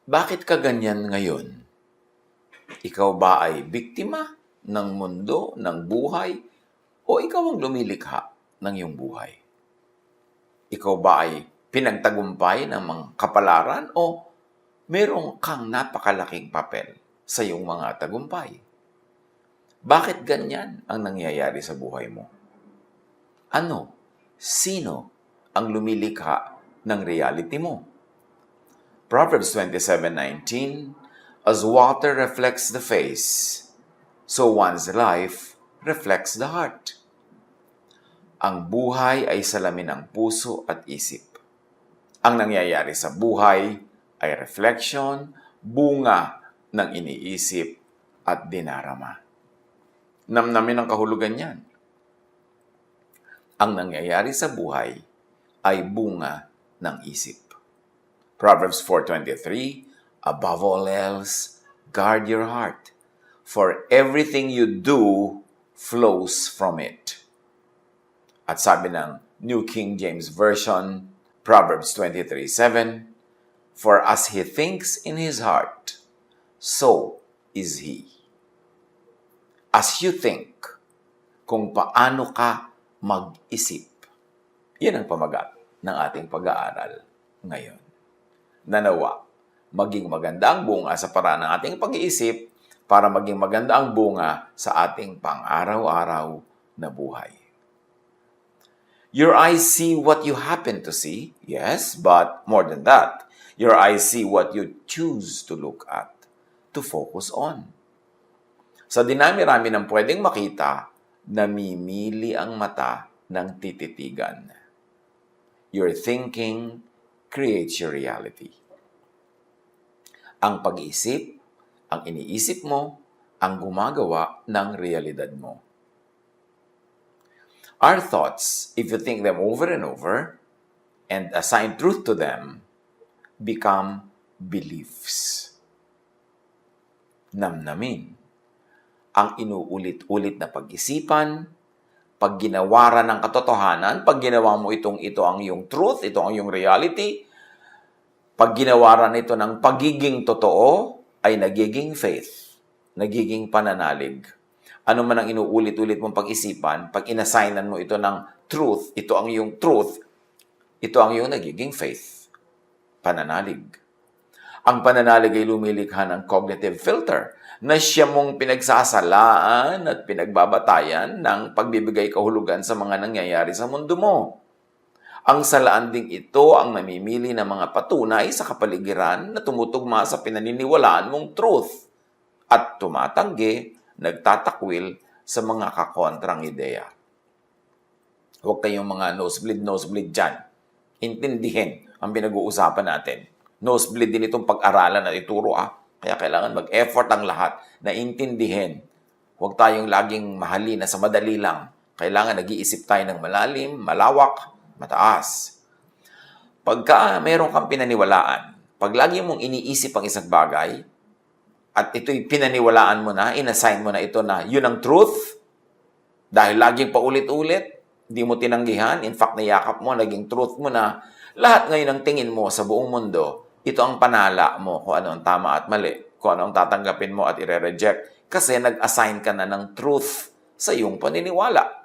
Bakit ka ganyan ngayon? Ikaw ba ay biktima ng mundo, ng buhay, o ikaw ang lumilikha ng iyong buhay? Ikaw ba ay pinagtagumpay ng mga kapalaran o merong kang napakalaking papel sa iyong mga tagumpay? Bakit ganyan ang nangyayari sa buhay mo? Ano? Sino ang lumilikha ng reality mo? Proverbs 27:19, as water reflects the face, so one's life reflects the heart. Ang buhay ay salamin ng puso at isip. Ang nangyayari sa buhay ay reflection, bunga ng iniisip at dinarama. Namnamin ang kahulugan niyan. Ang nangyayari sa buhay ay bunga ng isip. Proverbs 4:23, above all else, guard your heart, for everything you do flows from it. At sabi ng New King James Version, Proverbs 23:7, for as he thinks in his heart, so is he. As you think, kung paano ka mag-isip. Yan ang pamagat ng ating pag-aaral ngayon. Nanawa, maging maganda ang bunga sa paraan ng ating pag-iisip para maging maganda ang bunga sa ating pang-araw-araw na buhay. Your eyes see what you happen to see, yes, but more than that, your eyes see what you choose to look at, to focus on. Sa dinami-rami ng pwedeng makita, namimili ang mata ng tititigan. Your thinking creates your reality. Ang pag-iisip, ang iniisip mo, ang gumagawa ng realidad mo. Our thoughts, if you think them over and over and assign truth to them, become beliefs. Namnamin. Ang inuulit-ulit na pag-isipan, pag ginawaran ng katotohanan, pag ginawa mo ito ang iyong truth, ito ang iyong reality, pag ginawaran ito ng pagiging totoo, ay nagiging faith, nagiging pananalig. Ano man ang inuulit-ulit mong pag-isipan, pag inassignan mo ito ng truth, ito ang iyong truth, ito ang iyong nagiging faith, pananalig. Ang pananalig ay lumilikha ng cognitive filter na siya mong pinagsasalaan at pinagbabatayan ng pagbibigay kahulugan sa mga nangyayari sa mundo mo. Ang salaan ding ito ang namimili ng mga patunay sa kapaligiran na tumutugma sa pinaniniwalaan mong truth at tumatanggi, nagtatakwil sa mga kakontrang ideya. Huwag kayong mga nosebleed dyan. Intindihin ang pinag-uusapan natin. Nosebleed din itong pag-aralan na ituro Kaya kailangan mag-effort ang lahat na intindihin. Huwag tayong laging mahalin na sa madali lang. Kailangan nag-iisip tayo ng malalim, malawak, mataas. Pagka meron kang pinaniwalaan, pag lagi mong iniisip ang isang bagay, at ito'y pinaniwalaan mo na, inassign mo na ito na yun ang truth, dahil laging paulit-ulit, di mo tinanggihan, in fact, nayakap mo, naging truth mo na, lahat ngayon ang tingin mo sa buong mundo, ito ang panala mo kung ano ang tama at mali, kung ano ang tatanggapin mo at ire-reject, kasi nag-assign ka na ng truth sa iyong paniniwala.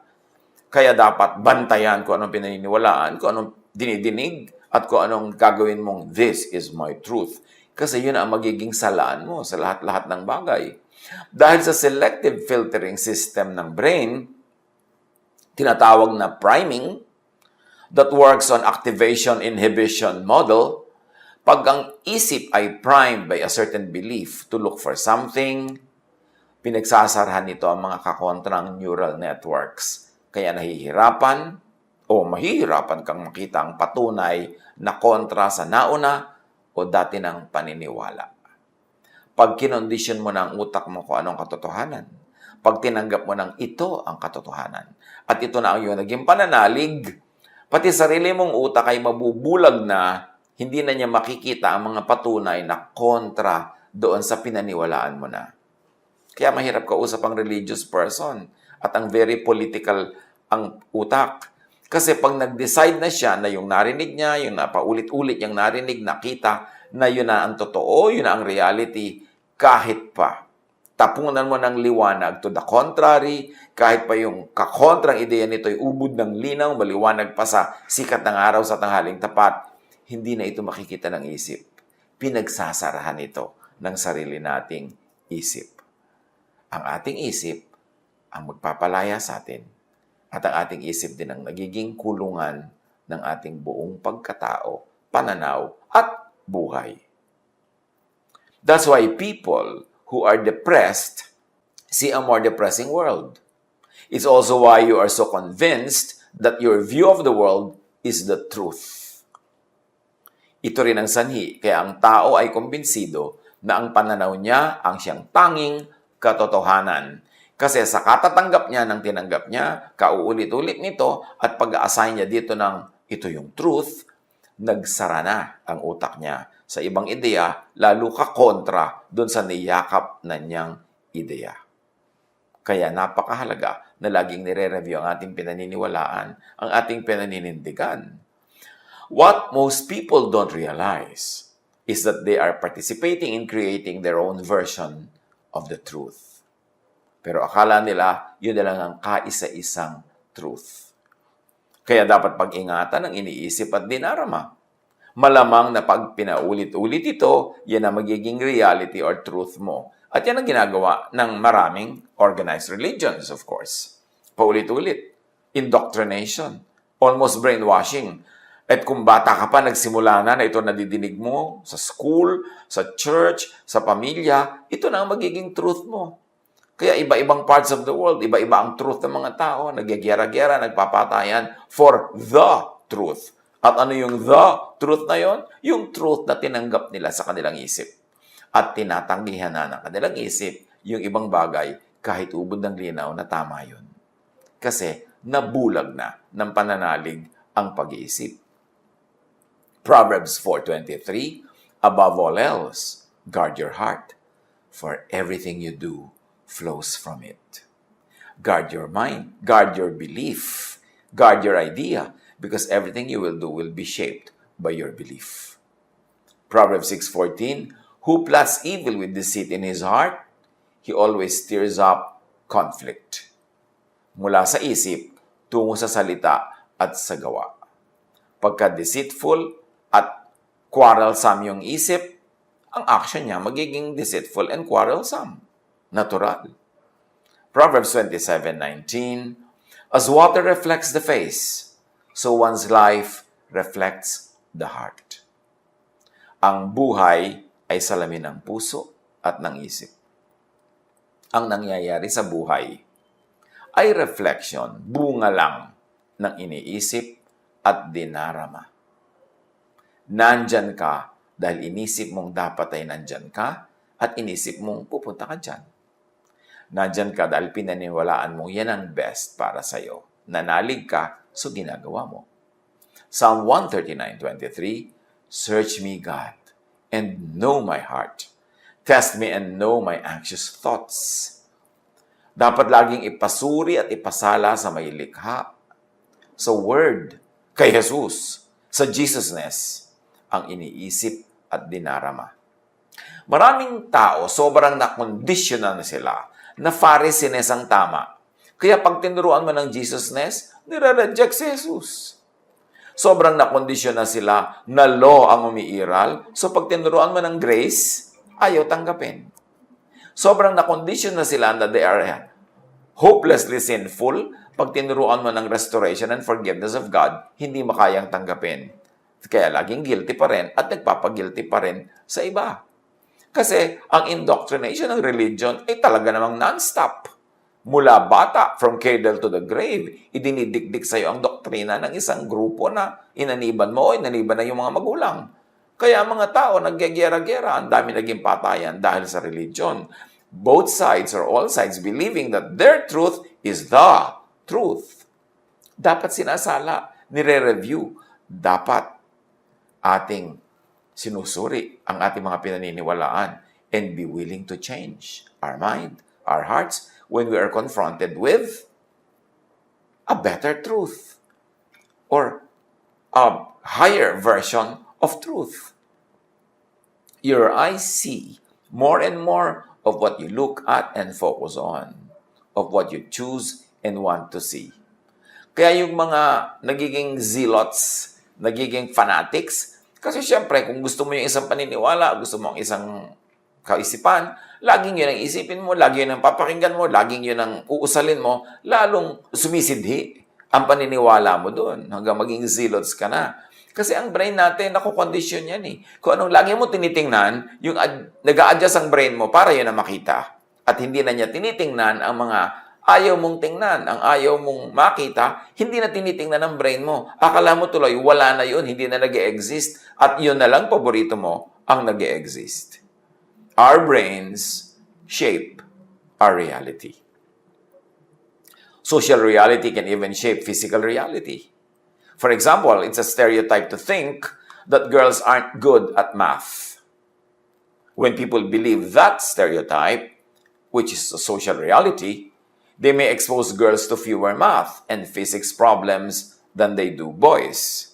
Kaya dapat bantayan kung anong pinaniniwalaan, kung anong dinidinig, at kung anong gagawin mong, this is my truth. Kasi yun ang magiging salaan mo sa lahat-lahat ng bagay. Dahil sa selective filtering system ng brain, tinatawag na priming, that works on activation-inhibition model, pag ang isip ay primed by a certain belief to look for something, pinagsasarahan nito ang mga kakontrang neural networks. Kaya nahihirapan o mahihirapan kang makita ang patunay na kontra sa nauna o dati ng paniniwala. Pag kinondisyon mo na ang utak mo kung anong katotohanan, pag tinanggap mo ng ito ang katotohanan, at ito na ang iyong naging pananalig, pati sarili mong utak ay mabubulag na hindi na niya makikita ang mga patunay na kontra doon sa pinaniwalaan mo na. Kaya mahirap kausap ang religious person at ang very political ang utak. Kasi pag nag-decide na siya na yung narinig niya, yung napaulit-ulit yung narinig, nakita na yun na ang totoo, yun na ang reality, kahit pa tapunan mo ng liwanag to the contrary, kahit pa yung kakontrang ideya nito ay ubod ng linaw, maliwanag pa sa sikat ng araw sa tanghaling tapat, hindi na ito makikita ng isip. Pinagsasarahan ito ng sarili nating isip. Ang ating isip ang magpapalaya sa atin at ang ating isip din ang nagiging kulungan ng ating buong pagkatao, pananaw at buhay. That's why people who are depressed see a more depressing world. It's also why you are so convinced that your view of the world is the truth. Ito rin ang sanhi, kaya ang tao ay kumbinsido na ang pananaw niya ang siyang tanging katotohanan. Kasi sa katatanggap niya ng tinanggap niya, kauulit-ulit nito at pag-a-assign niya dito ng ito yung truth, nagsara na ang utak niya sa ibang ideya, lalo ka kontra doon sa niyakap na niyang ideya. Kaya napakahalaga na laging nire-review ang ating pinaniniwalaan, ang ating pinaninindigan. What most people don't realize is that they are participating in creating their own version of the truth. Pero akala nila, yun na lang ang kaisa-isang truth. Kaya dapat pag-ingatan ang iniisip at dinarama. Malamang na pag pinaulit-ulit ito, yan ang magiging reality or truth mo. At yan ang ginagawa ng maraming organized religions, of course. Paulit-ulit. Indoctrination. Almost brainwashing. At kung bata ka pa, nagsimula na ito nadidinig mo sa school, sa church, sa pamilya, ito na ang magiging truth mo. Kaya iba-ibang parts of the world, iba-iba ang truth ng mga tao, nagyagyara-gyara, nagpapatayan for the truth. At ano yung the truth na yon? Yung truth na tinanggap nila sa kanilang isip. At tinatanggihan na ng kanilang isip yung ibang bagay kahit ubod ng linaw na tama yun. Kasi nabulag na ng pananalig ang pag-iisip. Proverbs 4:23, above all else, guard your heart, for everything you do flows from it. Guard your mind, guard your belief, guard your idea, because everything you will do will be shaped by your belief. Proverbs 6:14, who plots evil with deceit in his heart, he always stirs up conflict. Mula sa isip, tungo sa salita at sa gawa. Pagka deceitful at quarrelsome yung isip, ang action niya magiging deceitful and quarrelsome. Natural. Proverbs 27:19, as water reflects the face, so one's life reflects the heart. Ang buhay ay salamin ng puso at ng isip. Ang nangyayari sa buhay ay reflection, bunga lang ng iniisip at dinarama. Nandyan ka dahil inisip mong dapat ay nandyan ka at inisip mong pupunta ka dyan. Nandyan ka dahil pinaniwalaan mo yan ang best para sa'yo. Nanalig ka, so ginagawa mo. Psalm 139:23, search me, God, and know my heart. Test me and know my anxious thoughts. Dapat laging ipasuri at ipasala sa may likha, sa Word, kay Jesus, sa Jesusness, ang iniisip at dinarama. Maraming tao, sobrang nakondisyonan na sila na Pharisees ang tama. Kaya pag tinuruan mo ng Jesusness, nire-reject si Jesus. Sobrang nakondisyon na sila na law ang umiiral. So pag tinuruan mo ng grace, ayaw tanggapin. Sobrang nakondisyon na sila na they are hopelessly sinful. Pag tinuruan mo ng restoration and forgiveness of God, hindi makayang tanggapin. Kaya laging guilty pa rin at nagpapagilty pa rin sa iba. Kasi ang indoctrination ng religion ay talaga namang non-stop. Mula bata, from cradle to the grave, idinidikdik sa iyo ang doktrina ng isang grupo na inaniban mo o inaniban na yung mga magulang. Kaya mga tao nagyagyera-gyera, ang dami naging patayan dahil sa religion. Both sides or all sides believing that their truth is the truth. Dapat sinasala, nire-review, dapat ating sinusuri ang ating mga pinaniniwalaan and be willing to change our mind, our hearts when we are confronted with a better truth or a higher version of truth. Your eyes see more and more of what you look at and focus on, of what you choose and want to see. Kaya yung mga nagiging zealots, nagiging fanatics, kasi syempre kung gusto mo yung isang paniniwala, gusto mo ang isang kaisipan, laging yun ang isipin mo, laging yun ang papakinggan mo, laging yun ang uusalin mo, lalong sumisidhi ang paniniwala mo doon hanggang maging zealots ka na. Kasi ang brain natin, nakukondisyon yan eh. Kung anong lagi mo tinitingnan, yung nag-a-adjust ang brain mo para yun na makita. At hindi na niya tinitingnan ang mga ayaw mong tingnan, ang ayaw mong makita, hindi na tinitingnan ng brain mo. Akala mo tuloy, wala na yun, hindi na nag-e-exist. At yun na lang, paborito mo, ang nag-e-exist. Our brains shape our reality. Social reality can even shape physical reality. For example, it's a stereotype to think that girls aren't good at math. When people believe that stereotype, which is a social reality, they may expose girls to fewer math and physics problems than they do boys,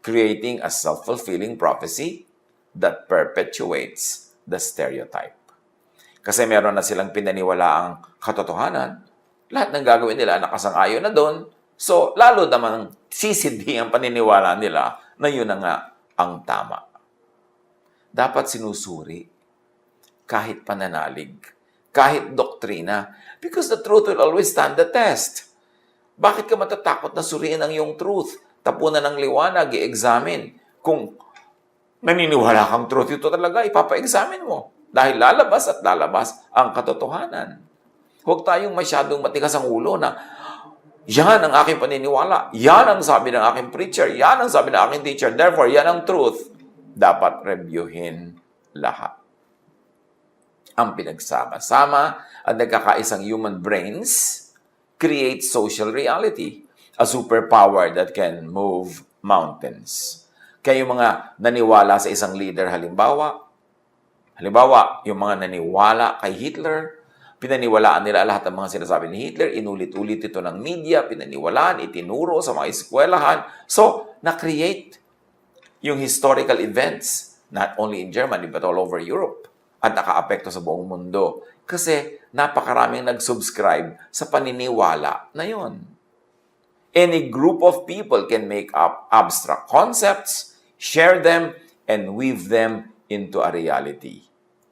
creating a self-fulfilling prophecy that perpetuates the stereotype. Kasi meron na silang pinaniwalaang katotohanan, lahat ng gagawin nila nakasang-ayon na doon, so lalo namang sisidhi ang paniniwala nila na yun na nga ang tama. Dapat sinusuri kahit pananalig, kahit doktrina, because the truth will always stand the test. Bakit ka matatakot na suriin ang iyong truth? Tapunan ng liwanag, i-examine. Kung naniniwala kang truth, ito talaga, ipapa-examine mo. Dahil lalabas at lalabas ang katotohanan. Huwag tayong masyadong matigas ang ulo na yan ang aking paniniwala. Yan ang sabi ng aking preacher. Yan ang sabi ng aking teacher. Therefore, yan ang truth. Dapat reviewin lahat. Ang pinagsama-sama at nagkakaisang human brains create social reality, a superpower that can move mountains. Kaya yung mga naniwala sa isang leader, halimbawa, yung mga naniwala kay Hitler, pinaniwalaan nila lahat ng mga sinasabi ni Hitler, inulit-ulit ito ng media, pinaniwalaan, itinuro sa mga eskwelahan. So, na-create yung historical events, not only in Germany, but all over Europe. At naka-apekto sa buong mundo. Kasi napakaraming nag-subscribe sa paniniwala na yon. Any group of people can make up abstract concepts, share them, and weave them into a reality.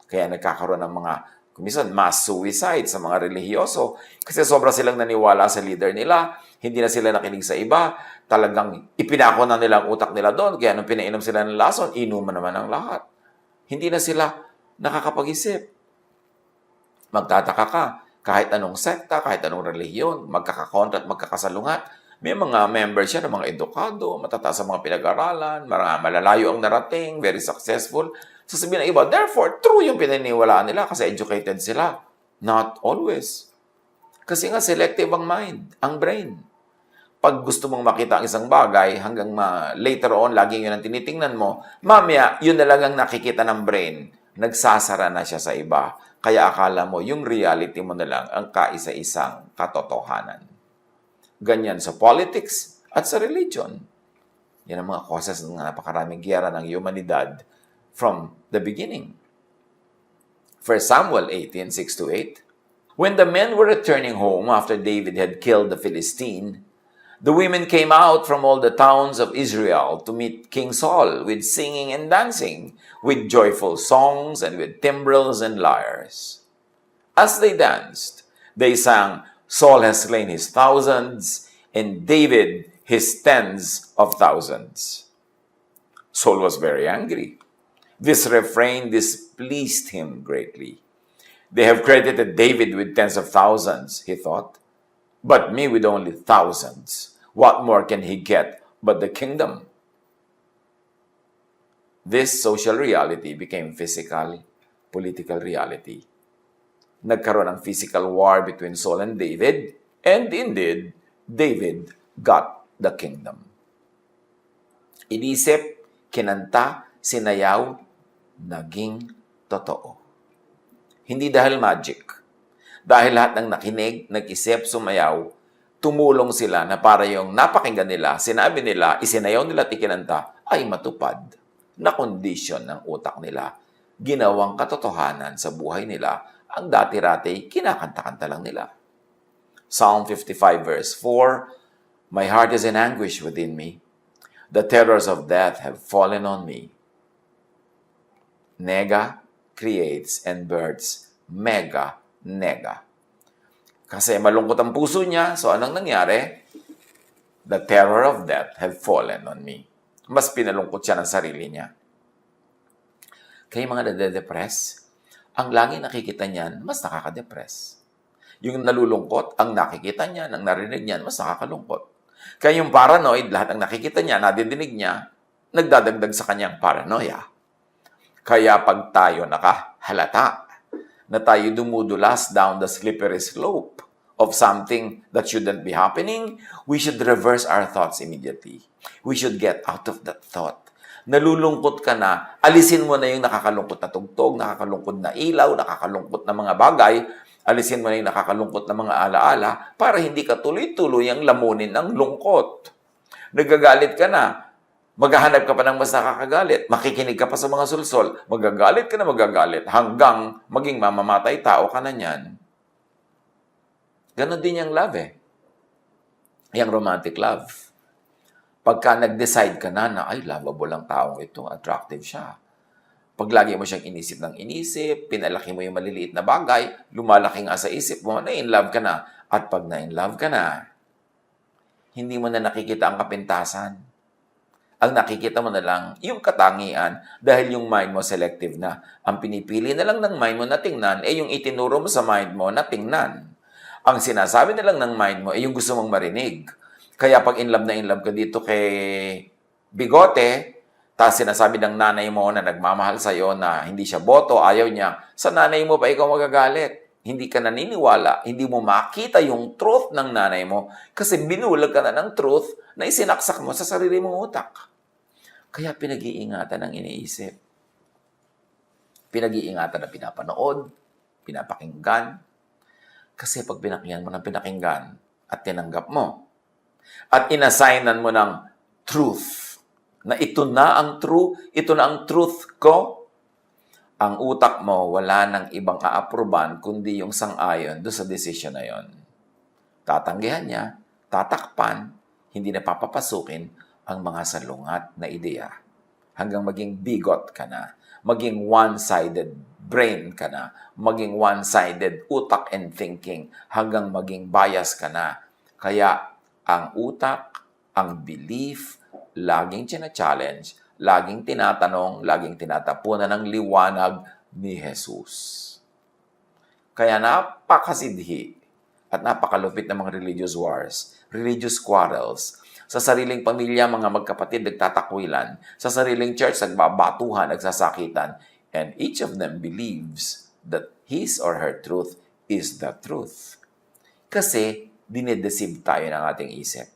Kaya nagkakaroon ng mga kumisan, mass suicide sa mga relihiyoso. Kasi sobra silang naniwala sa leader nila, hindi na sila nakinig sa iba, talagang ipinako na nila ang utak nila doon, kaya nung pinainom sila ng lason, inuman naman ang lahat. Hindi na sila nakakapag-isip. Magtataka ka, kahit anong sekta, kahit anong relihiyon, magkakakontra at magkakasalungat, may mga members siya ng mga edukado, matataas sa mga pinag-aralan, malalayo ang narating, very successful. Sasabihin ng iba, therefore, true yung pinaniwalaan nila kasi educated sila. Not always. Kasi nga, selective ang mind, ang brain. Pag gusto mong makita ang isang bagay, hanggang later on, laging yun ang tinitingnan mo, mamaya, yun na lang ang nakikita ng brain. Nagsasara na siya sa iba. Kaya akala mo, yung reality mo na lang ang kaisa-isang katotohanan. Ganyan sa politics at sa religion. Yan ang mga causes ng napakaraming giyera ng humanidad from the beginning. 1 Samuel 18:6-8. When the men were returning home after David had killed the Philistine, the women came out from all the towns of Israel to meet King Saul with singing and dancing, with joyful songs and with timbrels and lyres. As they danced, they sang, Saul has slain his thousands, and David his tens of thousands. Saul was very angry. This refrain displeased him greatly. They have credited David with tens of thousands, he thought, but me with only thousands. What more can he get but the kingdom? This social reality became physical, political reality. Nagkaroon ng physical war between Saul and David, and indeed, David got the kingdom. Inisip, kinanta, sinayaw, naging totoo. Hindi dahil magic. Dahil lahat ng nakinig, nag-isip, sumayaw, tumulong sila na para yung napakinggan nila, sinabi nila, isinayaw nila at ikinanta, ay matupad na kondisyon ng utak nila. Ginawang katotohanan sa buhay nila ang dati-rati kinakanta-kanta lang nila. Psalm 55 verse 4, My heart is in anguish within me. The terrors of death have fallen on me. Nega creates and births mega nega. Kasi malungkot ang puso niya, so anong nangyari? The terror of death have fallen on me. Mas pinalungkot siya ng sarili niya. Kaya mga nade-depress, ang lagi nakikita niyan, mas nakaka-depress. Yung nalulungkot, ang nakikita niya, ang narinig niyan, mas nakakalungkot. Kaya yung paranoid, lahat ang nakikita niya, nadidinig niya, nagdadagdag sa kanyang paranoia. Kaya pag tayo nakahalata na tayo dumudulas down the slippery slope of something that shouldn't be happening, we should reverse our thoughts immediately. We should get out of that thought. Nalulungkot ka na, alisin mo na yung nakakalungkot na tugtog, nakakalungkot na ilaw, nakakalungkot na mga bagay, alisin mo na yung nakakalungkot na mga alaala para hindi ka tuloy-tuloy ang lamunin ng lungkot. Nagagalit ka na, maghahanap ka pa ng mas nakakagalit, makikinig ka pa sa mga sulsol, magagalit ka na magagalit, hanggang maging mamamatay tao ka na niyan. Ganon din yung love yung romantic love. Pagka nag-decide ka na ay, lovable ang taong ito, attractive siya. Pag lagi mo siyang inisip ng inisip, pinalaki mo yung maliliit na bagay, lumalaki nga sa isip mo, na-in-love ka na. At pag na-in-love ka na, hindi mo na nakikita ang kapintasan. Ang nakikita mo na lang yung katangian dahil yung mind mo selective na. Ang pinipili na lang ng mind mo na tingnan yung itinuro mo sa mind mo na tingnan. Ang sinasabi na lang ng mind mo yung gusto mong marinig. Kaya pag in love ka dito kay Bigote, tapos sinasabi ng nanay mo na nagmamahal sa'yo na hindi siya boto, ayaw niya, sa nanay mo pa ikaw magagalit. Hindi ka naniniwala, hindi mo makita yung truth ng nanay mo kasi binulag ka na ng truth na isinaksak mo sa sarili mong utak. Kaya pinag-iingatan ang iniisip. Pinag-iingatan na pinapanood, pinapakinggan. Kasi pag pinakinggan mo ng pinakinggan at tinanggap mo, at inassignan mo ng truth, na ito na ang truth ko, ang utak mo wala nang ibang aaproban kundi yung sang-ayon doon sa desisyon na yon. Tatanggihan niya, tatakpan, hindi na papapasukin ang mga salungat na ideya. Hanggang maging bigot ka na, maging one-sided brain ka na, maging one-sided utak and thinking, hanggang maging bias ka na. Kaya ang utak, ang belief, laging challenge, laging tinatanong, laging tinatapunan ng liwanag ni Jesus. Kaya napakasidhi at napakalupit ng mga religious wars, religious quarrels. Sa sariling pamilya, mga magkapatid nagtatakwilan. Sa sariling church, nagbabatuhan, nagsasakitan. And each of them believes that his or her truth is the truth. Kasi dinedeceive tayo ng ating isip.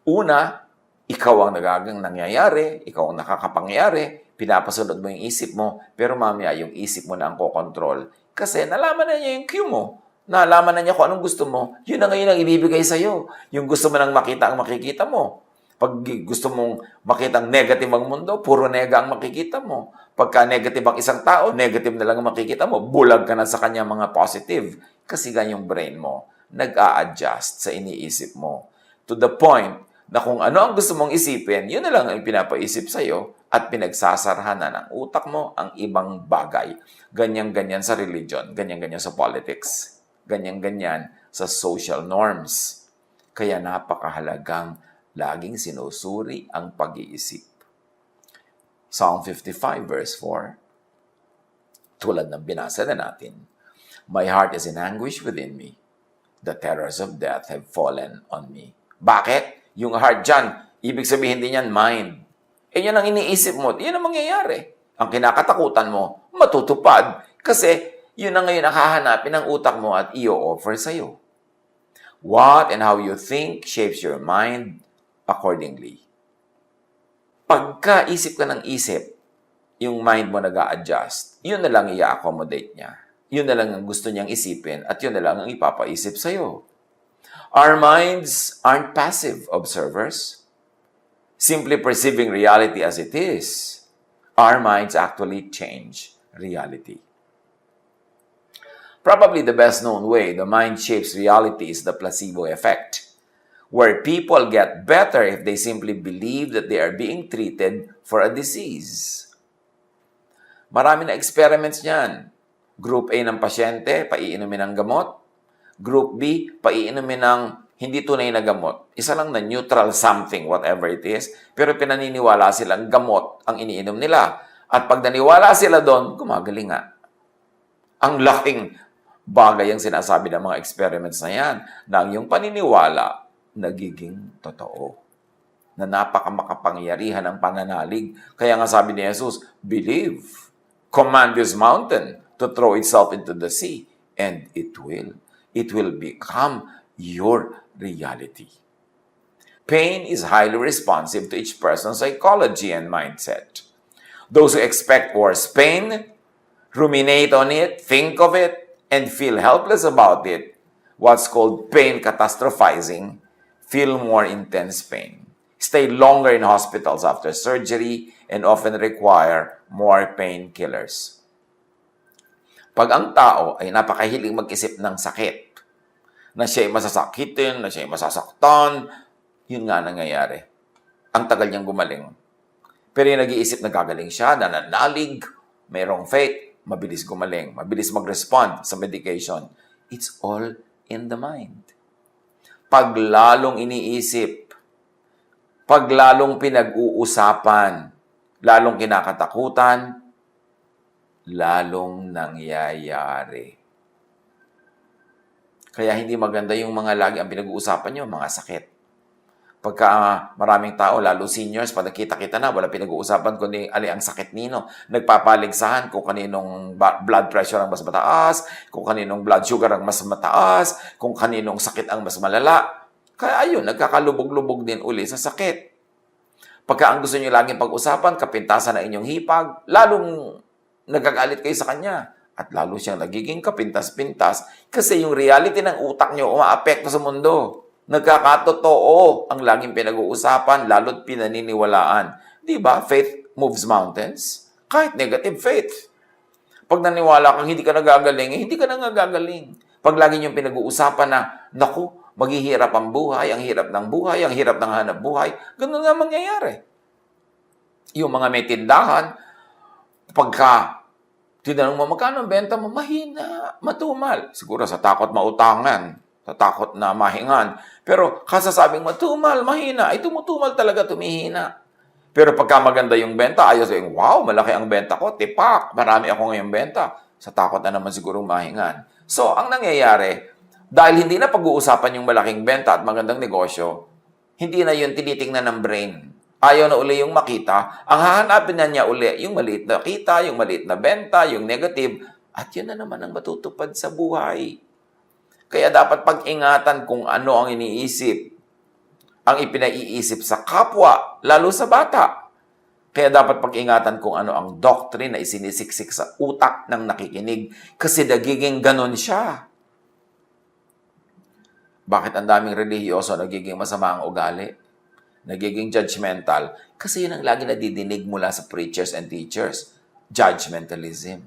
Una, ikaw ang nangyayari, ikaw ang nakakapangyari, pinapasunod mo yung isip mo, pero mamaya yung isip mo na ang kokontrol. Kasi nalaman na niya yung cue mo. Nalaman na niya kung anong gusto mo. Yun na ngayon ang ibibigay sa'yo. Yung gusto mo nang makita ang makikita mo. Pag gusto mong makita ang negative ang mundo, puro nega ang makikita mo. Pagka negative ang isang tao, negative na lang ang makikita mo. Bulag ka na sa kanya mga positive. Kasi ganyang brain mo nag-a-adjust sa iniisip mo. To the point na kung ano ang gusto mong isipin, yun na lang ang pinapaisip sa'yo at pinagsasarhan na ng utak mo ang ibang bagay. Ganyan-ganyan sa religion, ganyan-ganyan sa politics, ganyan-ganyan sa social norms. Kaya napakahalagang laging sinusuri ang pag-iisip. Psalm 55 verse 4, tulad ng binasa na natin, My heart is in anguish within me. The terrors of death have fallen on me. Bakit? Yung heart dyan, ibig sabihin din yan, mind. Yan ang iniisip mo, yan ang mangyayari. Ang kinakatakutan mo, matutupad. Kasi yun ang ngayon nakahanapin ng utak mo at i-offer sa'yo. What and how you think shapes your mind accordingly. Pagka isip ka ng isip, yung mind mo nag-a-adjust, yun na lang i-accommodate niya. Yun na lang ang gusto niyang isipin at yun na lang ang ipapaisip sa'yo. Our minds aren't passive observers, simply perceiving reality as it is. Our minds actually change reality. Probably the best known way the mind shapes reality is the placebo effect, where people get better if they simply believe that they are being treated for a disease. Marami na experiments niyan. Group A ng pasyente, paiinumin ng gamot. Group B, paiinumin ng hindi tunay na gamot. Isa lang na neutral something, whatever it is, pero pinaniniwala silang gamot ang iniinom nila. At pag naniwala sila doon, gumagaling nga. Ang laking bagay ang sinasabi ng mga experiments na yan, na ang iyong paniniwala nagiging totoo. Na napakamakapangyarihan ang pananalig. Kaya nga sabi ni Jesus, believe, command this mountain to throw itself into the sea, and it will. It will become your reality. Pain is highly responsive to each person's psychology and mindset. Those who expect worse pain, ruminate on it, think of it, and feel helpless about it, what's called pain catastrophizing, feel more intense pain, stay longer in hospitals after surgery, and often require more painkillers. Pag ang tao ay napakahilig mag-isip ng sakit, na siya ay masasakitin, na siya ay masasaktan, yun nga nangyayari. Ang tagal niyang gumaling. Pero yung nag-iisip na gagaling siya, nananalig, mayroong faith, mabilis gumaling, mabilis mag-respond sa medication. It's all in the mind. Pag lalong iniisip, pag lalong pinag-uusapan, lalong kinakatakutan, lalong nangyayari. Kaya hindi maganda yung mga lagi ang pinag-uusapan nyo, mga sakit. Pagka maraming tao, lalo seniors, pag nakita-kita na, wala pinag-uusapan kundi ali ang sakit nino. Nagpapaligsahan kung kaninong blood pressure ang mas mataas, kung kaninong blood sugar ang mas mataas, kung kaninong sakit ang mas malala. Kaya ayun, nagkakalubog-lubog din uli sa sakit. Pagka ang gusto nyo laging pag-usapan, kapintasan na inyong hipag, lalong nagagalit kayo sa kanya. At lalo siyang nagiging kapintas-pintas kasi yung reality ng utak nyo umaapekto sa mundo. Nagkakatotoo ang laging pinag-uusapan, lalo't pinaniniwalaan. Di ba? Faith moves mountains. Kahit negative faith. Pag naniwala kang hindi ka nagagaling, hindi ka na nagagaling. Pag lagi niyong pinag-uusapan na, naku, maghihirap ang buhay, ang hirap ng buhay, ang hirap ng hanap buhay, ganun nga mangyayari. Yung mga may tindahan, pagka tinanong mo, magkano ang benta mo? Mahina, matumal. Siguro sa takot mautangan, sa takot na mahingan. Pero kasasabing matumal, mahina, ay tumutumal talaga, tumihina. Pero pagka maganda yung benta, ayos yung, wow, malaki ang benta ko, tipak, marami ako ngayong benta. Sa takot na naman siguro mahingan. So, ang nangyayari, dahil hindi na pag-uusapan yung malaking benta at magandang negosyo, hindi na yun tinitingnan ng brain. Ayaw na uli yung makita. Ang hahanapin na niya uli yung maliit na kita, yung maliit na benta, yung negative. At yun na naman ang matutupad sa buhay. Kaya dapat pag-ingatan kung ano ang iniisip, ang ipinaiisip sa kapwa, lalo sa bata. Kaya dapat pag-ingatan kung ano ang doctrine na isinisiksik sa utak ng nakikinig kasi nagiging ganon siya. Bakit ang daming relihiyoso nagiging masama ang ugali? Nagiging judgmental? Kasi yun ang lagi nadidinig mula sa preachers and teachers. Judgmentalism.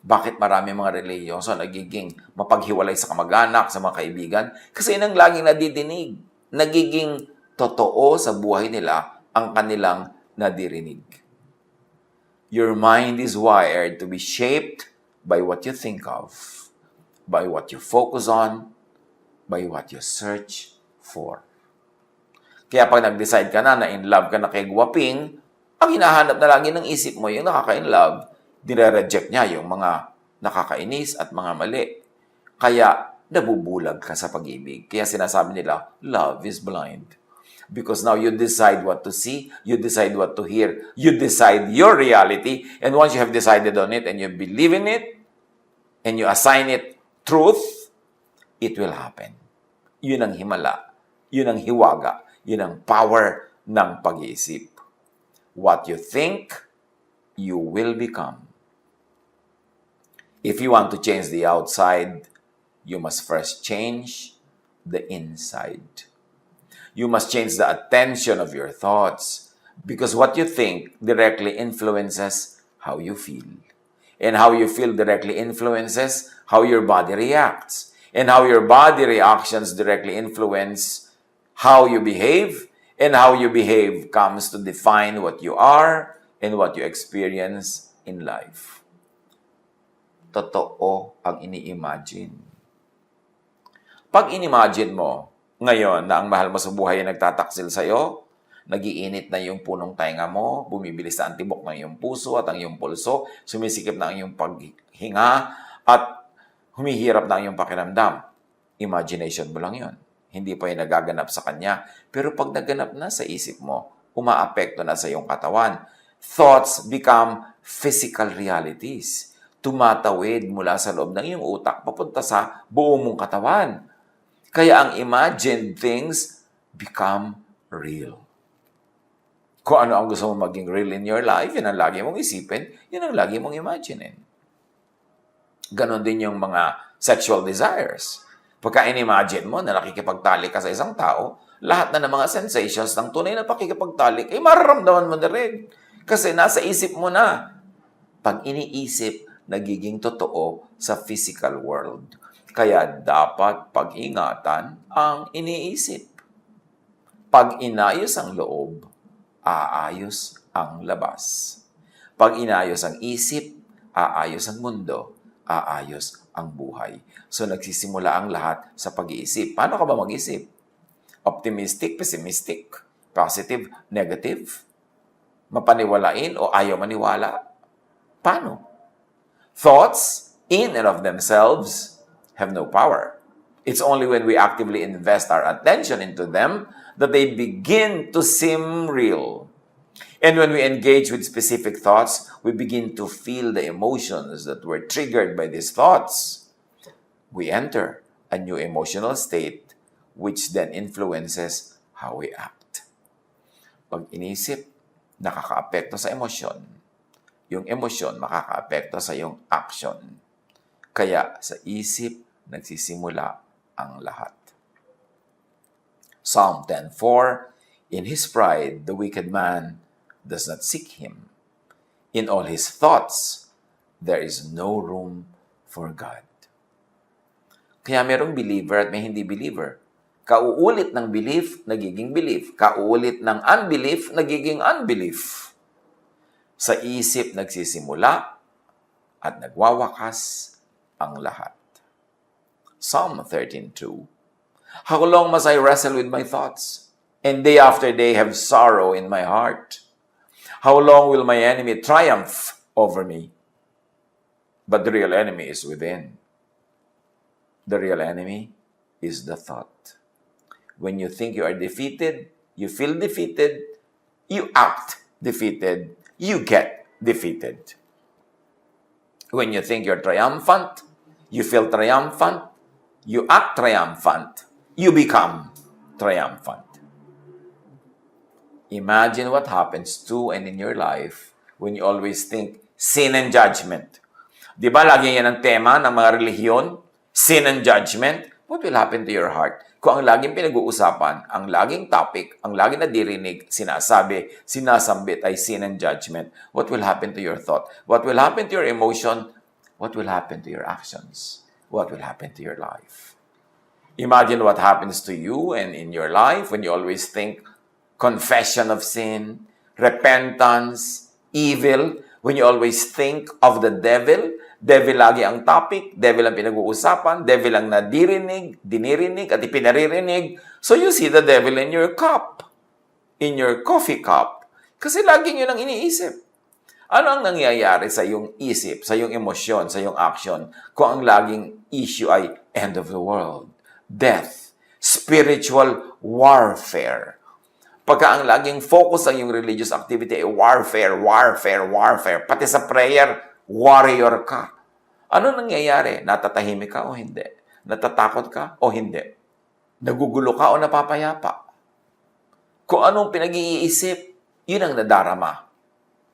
Bakit marami mga relihiyoso nagiging mapaghiwalay sa kamag-anak, sa mga kaibigan? Kasi yun ang laging nadidinig. Nagiging totoo sa buhay nila ang kanilang nadirinig. Your mind is wired to be shaped by what you think of, by what you focus on, by what you search for. Kaya pag nag-decide ka na in love ka na kay Guwaping, ang hinahanap na lagi ng isip mo yung nakaka-in love, dire-reject niya yung mga nakakainis at mga mali. Kaya nabubulag ka sa pag-ibig. Kaya sinasabi nila, love is blind. Because now you decide what to see, you decide what to hear, you decide your reality, and once you have decided on it and you believe in it, and you assign it truth, it will happen. Yun ang himala, yun ang hiwaga, yun ang power ng pag-iisip. What you think, you will become. If you want to change the outside, you must first change the inside. You must change the attention of your thoughts because what you think directly influences how you feel. And how you feel directly influences how your body reacts. And how your body reactions directly influence how you behave. And how you behave comes to define what you are and what you experience in life. Totoo ang ini-imagine. Pag in-imagine mo ngayon na ang mahal mo sa buhay ay nagtataksil sa'yo, nagiinit na yung punong tainga mo, bumibilis na ang tibok ng iyong puso at ang iyong pulso, sumisikip na ang iyong paghinga, at humihirap na ang iyong pakiramdam. Imagination mo lang yun. Hindi pa yung nagaganap sa kanya. Pero pag naganap na sa isip mo, umaapekto na sa iyong katawan. Thoughts become physical realities. Tumatawid mula sa loob ng iyong utak papunta sa buo mong katawan. Kaya ang imagined things become real. Kung ano ang gusto mong maging real in your life, yun ang lagi mong isipin, yun ang lagi mong imaginin. Ganon din yung mga sexual desires. Pagka in-imagine mo na nakikipagtalik ka sa isang tao, lahat na ng mga sensations ng tunay na pakikipagtalik, mararamdaman mo na rin. Kasi nasa isip mo na. Pag iniisip, nagiging totoo sa physical world. Kaya dapat pag-ingatan ang iniisip. Pag inayos ang loob, aayos ang labas. Pag inayos ang isip, aayos ang mundo, aayos ang buhay. So nagsisimula ang lahat sa pag-iisip. Paano ka ba mag-isip? Optimistic, pessimistic, positive, negative? Mapaniwalain o ayaw maniwala? Paano? Thoughts, in and of themselves, have no power. It's only when we actively invest our attention into them that they begin to seem real. And when we engage with specific thoughts, we begin to feel the emotions that were triggered by these thoughts. We enter a new emotional state which then influences how we act. Pag inisip, nakakaapekto sa emosyon. Yung emosyon makakaapekto sa yung action. Kaya sa isip, nagsisimula ang lahat. Psalm 10:4, in his pride, the wicked man does not seek him. In all his thoughts, there is no room for God. Kaya merong believer at may hindi believer. Kauulit ng belief, nagiging belief. Kauulit ng unbelief, nagiging unbelief. Sa isip nagsisimula at nagwawakas ang lahat. Psalm 13:2, how long must I wrestle with my thoughts, and day after day have sorrow in my heart? How long will my enemy triumph over me? But the real enemy is within. The real enemy is the thought. When you think you are defeated, you feel defeated, you act defeated, you get defeated. When you think you're triumphant, you feel triumphant, you act triumphant, you become triumphant. Imagine what happens to and in your life when you always think sin and judgment. Di ba lagi yan ang tema ng mga relihiyon? Sin and judgment. What will happen to your heart? Kung ang laging pinag-uusapan, ang laging topic, ang laging nadirinig, sinasabi, sinasambit ay sin and judgment, what will happen to your thought? What will happen to your emotion? What will happen to your actions? What will happen to your life? Imagine what happens to you and in your life when you always think confession of sin, repentance, evil, when you always think of the devil. Devil lagi ang topic, devil ang pinag-uusapan, devil ang dinirinig, at ipinaririnig. So you see the devil in your cup, in your coffee cup. Kasi laging yun ang iniisip. Ano ang nangyayari sa iyong isip, sa iyong emosyon, sa iyong action, kung ang laging issue ay end of the world, death, spiritual warfare? Pagka ang laging focus ang iyong religious activity ay warfare, pati sa prayer, warrior ka. Ano nangyayari? Natatahimik ka o hindi? Natatakot ka o hindi? Nagugulo ka o napapayapa? Kung anong pinag-iisip, yun ang nadarama.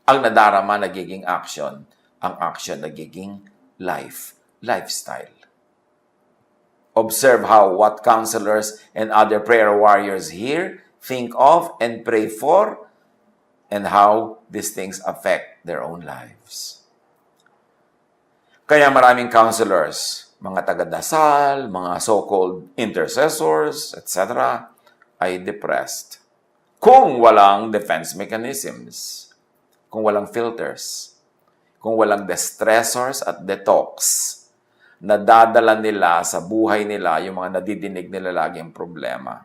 Ang nadarama nagiging action. Ang action nagiging lifestyle. Observe what counselors and other prayer warriors hear, think of, and pray for, and how these things affect their own lives. Kaya maraming counselors, mga taga-dasal, mga so-called intercessors, etc., ay depressed. Kung walang defense mechanisms, kung walang filters, kung walang distressors at detox, nadadala nila sa buhay nila yung mga nadidinig nila laging problema.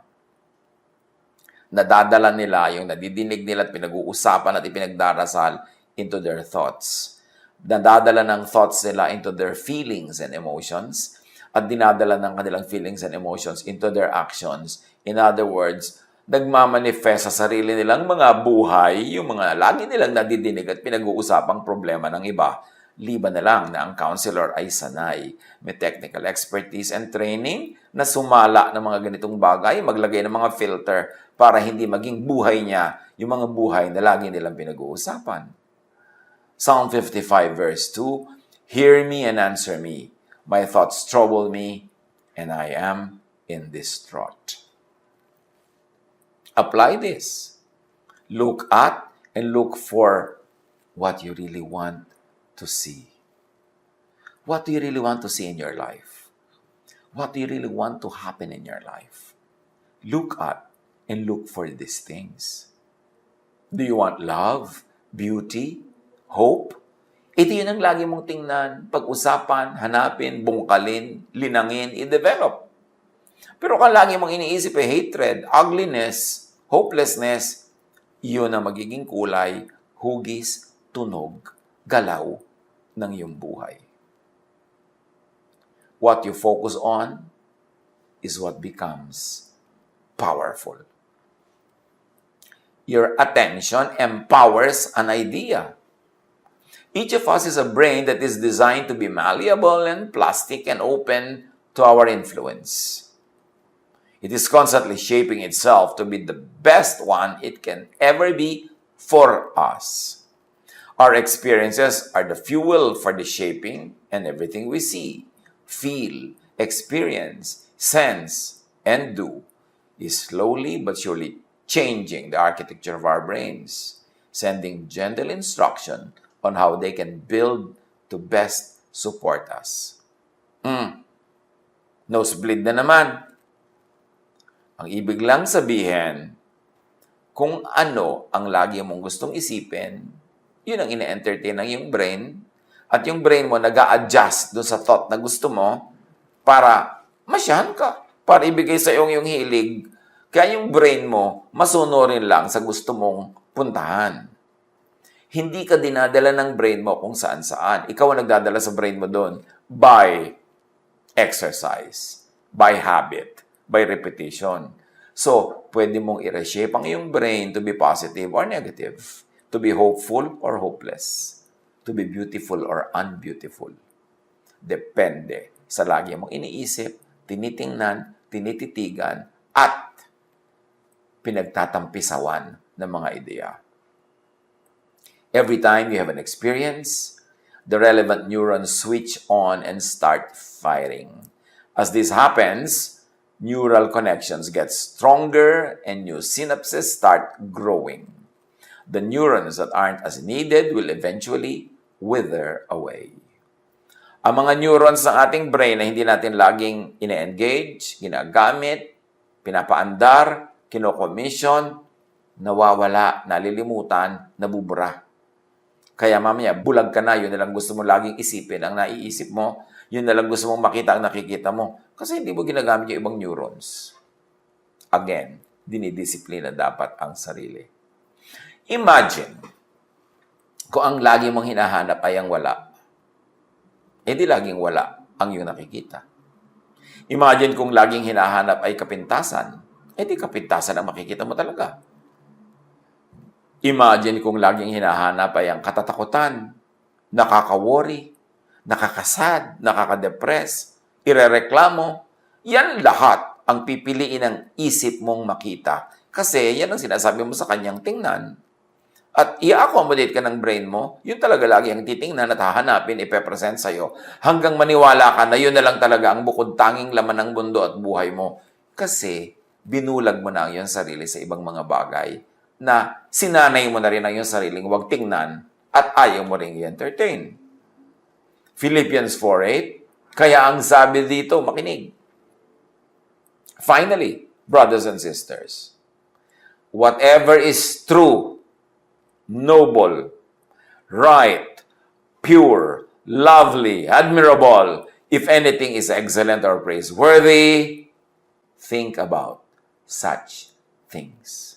Nadadala nila yung nadidinig nila at pinag-uusapan at ipinagdarasal into their thoughts. Nadadala ng thoughts nila into their feelings and emotions at dinadala ng kanilang feelings and emotions into their actions. In other words, nagmamanifest sa sarili nilang mga buhay, yung mga lagi nilang nadidinig at pinag-uusapang problema ng iba. Liban na lang na ang counselor ay sanay, may technical expertise and training na sumala ng mga ganitong bagay, maglagay ng mga filter para hindi maging buhay niya yung mga buhay na lagi nilang pinag-uusapan. Psalm 55 verse 2, Hear me and answer me. My thoughts trouble me, and I am in distraught. Apply this. Look at and look for what you really want to see. What do you really want to see in your life? What do you really want to happen in your life? Look at and look for these things. Do you want love, beauty, hope? Ito yun ang lagi mong tingnan, pag-usapan, hanapin, bungkalin, linangin, i-develop. Pero kung lagi mong iniisip ay hatred, ugliness, hopelessness, yun ang magiging kulay, hugis, tunog, galaw ng iyong buhay. What you focus on is what becomes powerful. Your attention empowers an idea. Each of us is a brain that is designed to be malleable and plastic and open to our influence. It is constantly shaping itself to be the best one it can ever be for us. Our experiences are the fuel for the shaping, and everything we see, feel, experience, sense, and do is slowly but surely changing the architecture of our brains, sending gentle instruction on how they can build to best support us. Nosebleed na naman. Ang ibig lang sabihin, kung ano ang lagi mong gustong isipin, yun ang ine-entertain ng iyong brain, at yung brain mo nag-a-adjust doon sa thought na gusto mo para masyahan ka, para ibigay sa iyong hilig. Kaya yung brain mo, masunurin lang sa gusto mong puntahan. Hindi ka dinadala ng brain mo kung saan-saan. Ikaw ang nagdadala sa brain mo doon by exercise, by habit, by repetition. So, pwede mong i-reshape ang iyong brain to be positive or negative, to be hopeful or hopeless, to be beautiful or unbeautiful. Depende sa lagi mong iniisip, tinitingnan, tinititigan, at pinagtatampisawan ng mga ideya. Every time you have an experience, the relevant neurons switch on and start firing. As this happens, neural connections get stronger and new synapses start growing. The neurons that aren't as needed will eventually wither away. Ang mga neurons ng ating brain na hindi natin laging ine-engage, ginagamit, pinapaandar, kino-commission, nawawala, nalilimutan, nabubura. Kaya mamaya, bulag ka na, yun na lang gusto mo laging isipin. Ang naiisip mo, yun na lang gusto mong makita ang nakikita mo. Kasi hindi mo ginagamit yung ibang neurons. Again, dinidisiplina dapat ang sarili. Imagine, kung ang lagi mong hinahanap ay ang wala, di laging wala ang iyong nakikita. Imagine kung laging hinahanap ay kapintasan, di kapintasan ang makikita mo talaga. Imagine kung laging hinahanap ay ang katatakutan, nakaka-worry, nakakasad, nakaka-depress, irereklamo. Yan lahat ang pipiliin ng isip mong makita. Kasi yan ang sinasabi mo sa kanyang tingnan. at i-accommodate ka ng brain mo, yun talaga lagi ang titingnan at hahanapin, ipepresent sa'yo, hanggang maniwala ka na yun na lang talaga ang bukod tanging laman ng mundo at buhay mo. Kasi, binulag mo na ang iyong sarili sa ibang mga bagay na sinanay mo na rin ang iyong sariling huwag tingnan at ayaw mo rin i-entertain. Philippians 4:8, kaya ang sabi dito, makinig. Finally, brothers and sisters, whatever is true, noble, right, pure, lovely, admirable, if anything is excellent or praiseworthy, think about such things.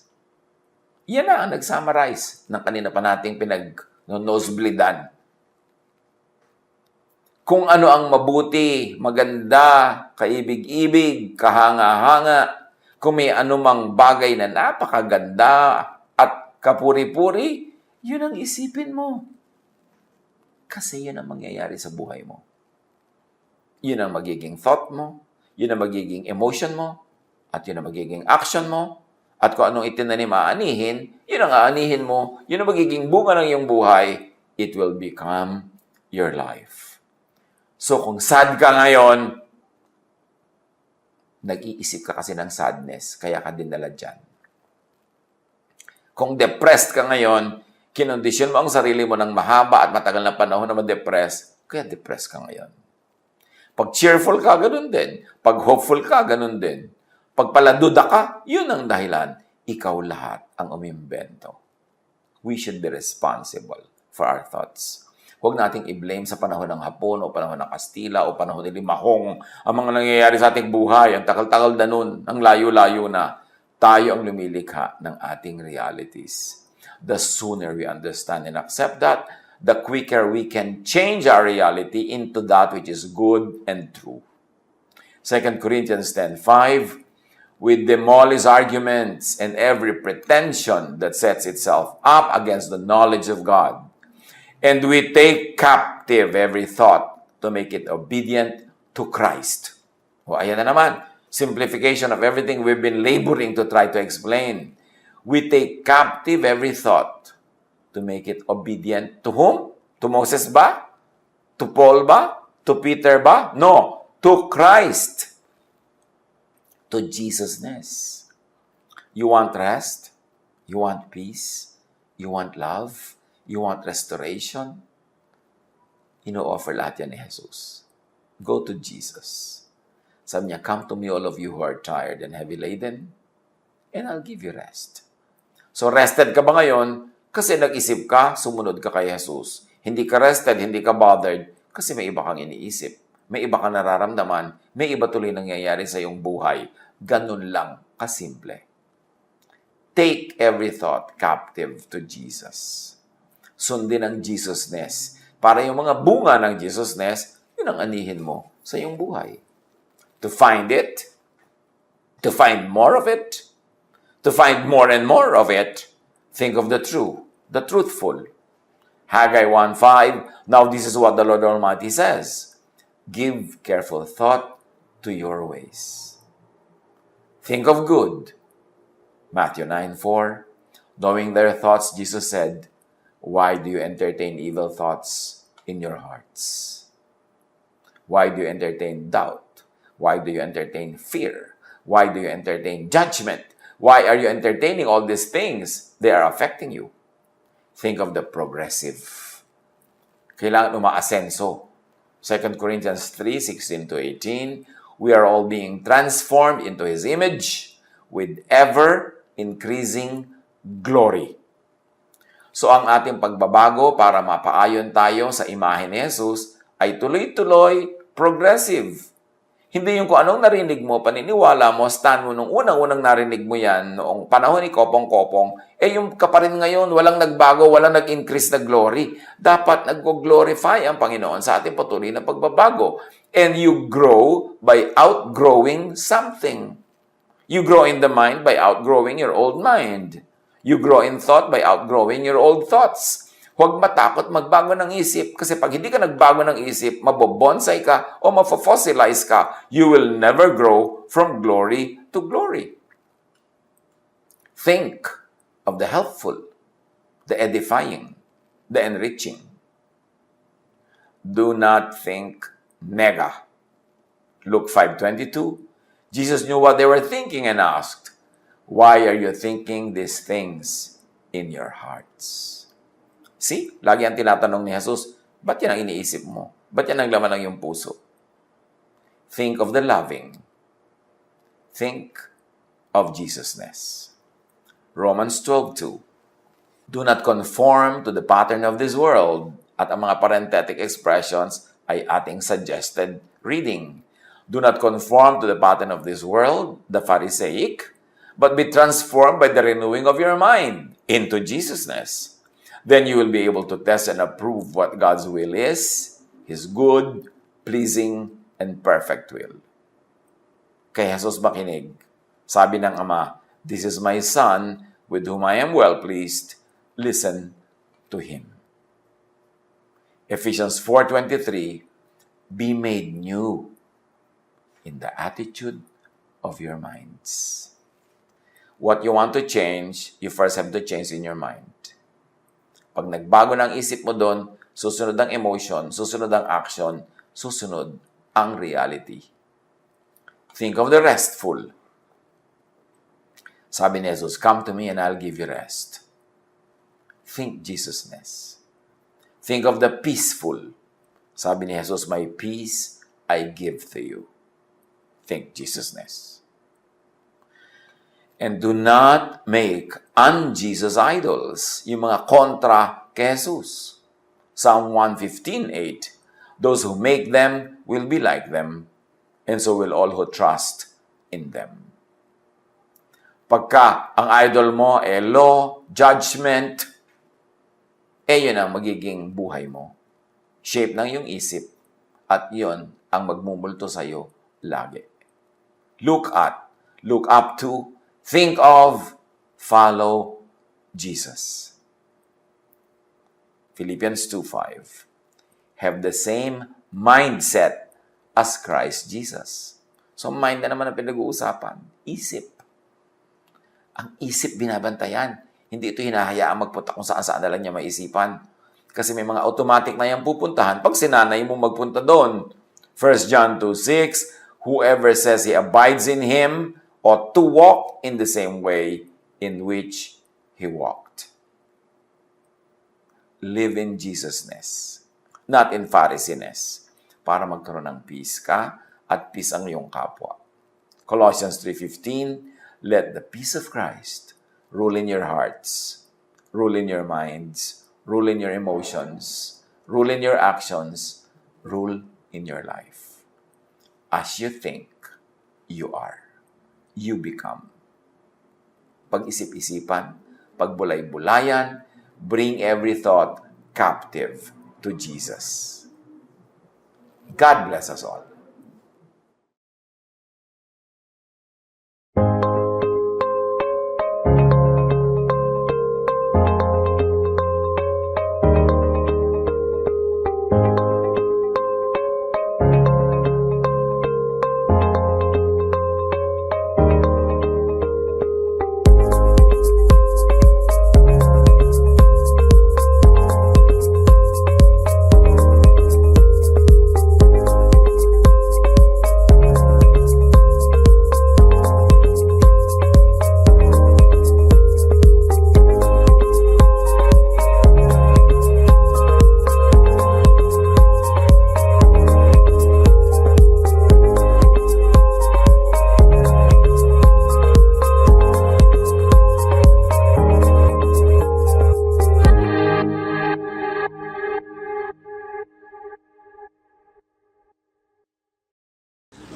Yan na ang nag-summarize ng kanina pa nating pinag-nosebleedan. Kung ano ang mabuti, maganda, kaibig-ibig, kahanga-hanga, kung may anumang bagay na napakaganda at kapuri-puri, yun ang isipin mo. Kasi yun ang mangyayari sa buhay mo. Yun ang magiging thought mo, yun ang magiging emotion mo, at yun ang magiging action mo, at kung anong itinanim aanihin, yun ang aanihin mo, yun ang magiging bunga ng iyong buhay, it will become your life. So kung sad ka ngayon, nag-iisip ka kasi ng sadness, kaya ka dinala dyan. Kung depressed ka ngayon, kinondisyon mo ang sarili mo ng mahaba at matagal na panahon na ma-depress, kaya depressed ka ngayon. Pag cheerful ka, ganun din. Pag hopeful ka, ganun din. Pag paladuda ka, yun ang dahilan. Ikaw lahat ang umimbento. We should be responsible for our thoughts. Huwag nating i-blame sa panahon ng Hapon o panahon ng Kastila o panahon ni Limahong ang mga nangyayari sa ating buhay, ang takal-takal na nun, ang layo-layo na. Tayo ang lumilikha ng ating realities. The sooner we understand and accept that, the quicker we can change our reality into that which is good and true. 2 Corinthians 10:5, we demolish arguments and every pretension that sets itself up against the knowledge of God. And we take captive every thought to make it obedient to Christ. O ayan na naman, simplification of everything we've been laboring to try to explain. We take captive every thought to make it obedient to whom? To Moses ba? To Paul ba? To Peter ba? No, to Christ. To Jesus-ness. You want rest? You want peace? You want love? You want restoration? Ino-offer lahat yan ni Jesus. Go to Jesus. Sabi niya, come to me all of you who are tired and heavy laden, and I'll give you rest. So rested ka ba ngayon? Kasi nag-isip ka, sumunod ka kay Jesus. Hindi ka rested, hindi ka bothered, kasi may iba kang iniisip. May iba kang nararamdaman, may iba tuloy nangyayari sa iyong buhay. Ganun lang, kasimple. Take every thought captive to Jesus. Sundin ang Jesus-ness. Para yung mga bunga ng Jesus-ness, yun ang anihin mo sa iyong buhay. To find it, to find more of it, to find more and more of it, think of the true, the truthful. Haggai 1:5, now this is what the Lord Almighty says, give careful thought to your ways. Think of good. Matthew 9:4, knowing their thoughts, Jesus said, why do you entertain evil thoughts in your hearts? Why do you entertain doubt? Why do you entertain fear? Why do you entertain judgment? Why are you entertaining all these things? They are affecting you. Think of the progressive. Kailangan umaasenso. 2 Corinthians 3:16-18, we are all being transformed into His image with ever-increasing glory. So ang ating pagbabago para mapaayon tayo sa imahe ni Jesus ay tuloy-tuloy, progressive. Hindi yung kung anong narinig mo, paniniwala mo, stand mo nung unang-unang narinig mo yan, noong panahon ni Kopong-Kopong, yung ka pa rin ngayon, walang nagbago, walang nag-increase na glory. Dapat nag-glorify ang Panginoon sa ating patuloy na pagbabago. And you grow by outgrowing something. You grow in the mind by outgrowing your old mind. You grow in thought by outgrowing your old thoughts. Huwag matakot magbago ng isip kasi pag hindi ka nagbago ng isip, mabobonsai ka o mafo-fossilize ka, you will never grow from glory to glory. Think of the helpful. the edifying, the enriching. Do not think nega. Luke 5:22, Jesus knew what they were thinking and asked, "Why are you thinking these things in your hearts?" See, lagi ang tinatanong ni Jesus, ba't yan ang iniisip mo? Ba't yan ang laman ng iyong puso? Think of the loving. Think of Jesusness. Romans 12:2, do not conform to the pattern of this world. At ang mga parenthetic expressions ay ating suggested reading. Do not conform to the pattern of this world, the Pharisaic, but be transformed by the renewing of your mind into Jesusness. Then you will be able to test and approve what God's will is, His good, pleasing, and perfect will. Kay Jesus makinig. Sabi ng Ama, "This is my Son, with whom I am well pleased. Listen to Him." Ephesians 4:23, be made new in the attitude of your minds. What you want to change, you first have to change in your mind. Pag nagbago ng isip mo doon, susunod ang emotion, susunod ang action, susunod ang reality. Think of the restful. Sabi ni Jesus, "Come to me and I'll give you rest." Think Jesusness. Think of the peaceful. Sabi ni Jesus, "My peace I give to you." Think Jesusness. And do not make un-Jesus idols, yung mga kontra kay Jesus. Psalm 115:8, those who make them will be like them, and so will all who trust in them. Pagka ang idol mo ay law, judgment, yun ang magiging buhay mo. Shape ng iyong isip, at yun ang magmumulto sa'yo lagi. Look up to, think of, follow Jesus. Philippians 2:5, have the same mindset as Christ Jesus. So mind na naman ang pinag-uusapan. Isip. Ang isip binabantayan. Hindi ito hinahayaang magpunta kung saan-saan na lang niya maisipan. Kasi may mga automatic na yung pupuntahan pag sinanay mo magpunta doon. 1 John 2:6, whoever says he abides in Him ought to walk in the same way in which He walked. Live in Jesusness, not in Pharisiness, para magkaroon ng peace ka at peace ang iyong kapwa. Colossians 3:15, let the peace of Christ rule in your hearts, rule in your minds, rule in your emotions, rule in your actions, rule in your life. As you think, you are. You become. Pag-isip-isipan, pagbulay-bulayan, bring every thought captive to Jesus. God bless us all.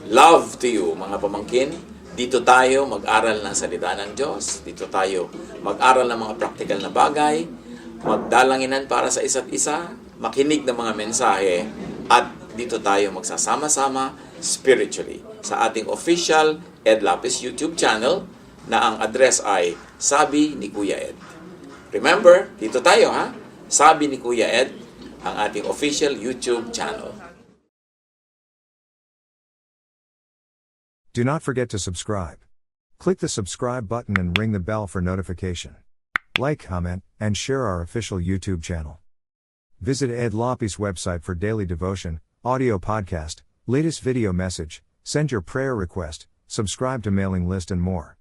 Love to you, mga pamangkin. Dito tayo mag-aral ng salita ng Diyos. Dito tayo mag-aral ng mga practical na bagay. Magdalanginan para sa isa't isa. Makinig ng mga mensahe. At dito tayo magsasama-sama spiritually sa ating official Ed Lapis YouTube channel na ang address ay Sabi ni Kuya Ed. Remember, dito tayo ha. Sabi ni Kuya Ed, ang ating official YouTube channel. Do not forget to subscribe. Click the subscribe button and ring the bell for notification. Like, comment, and share our official YouTube channel. Visit Ed Lopes' website for daily devotion, audio podcast, latest video message, send your prayer request, subscribe to mailing list and more.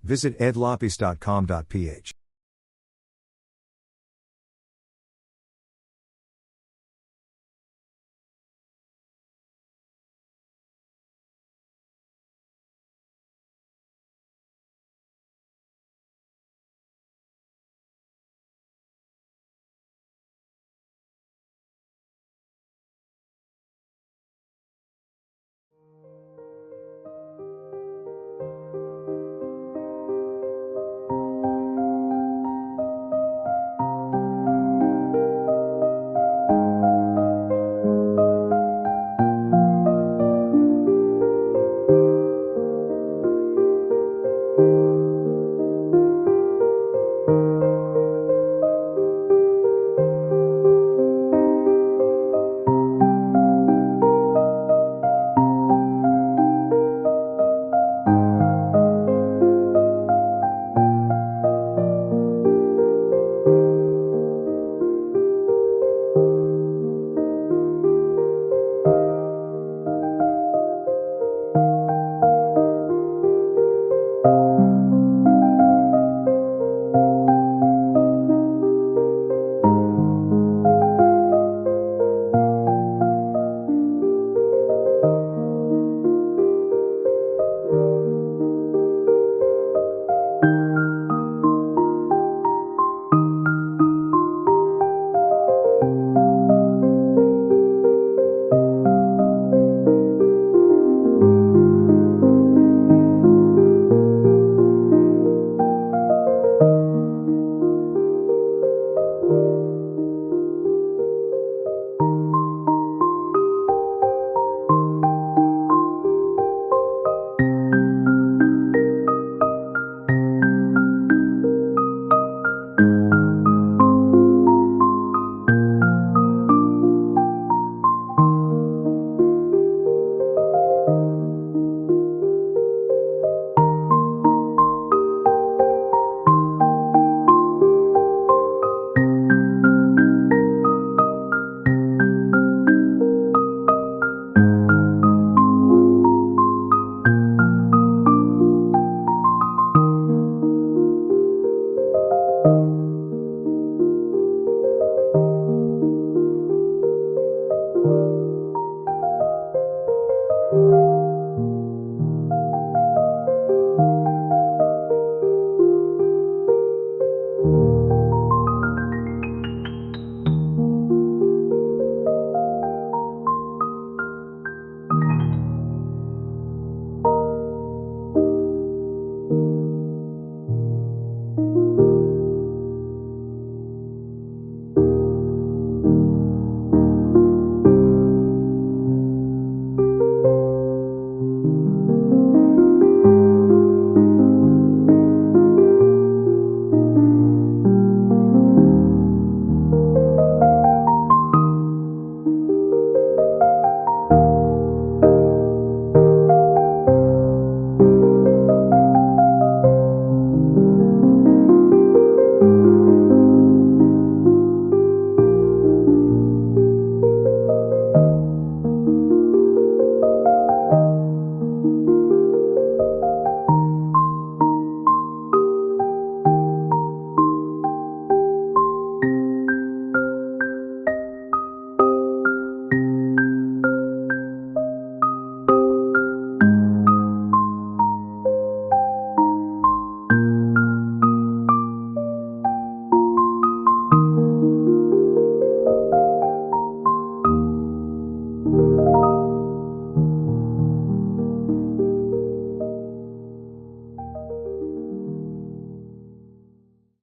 Visit edlopes.com.ph.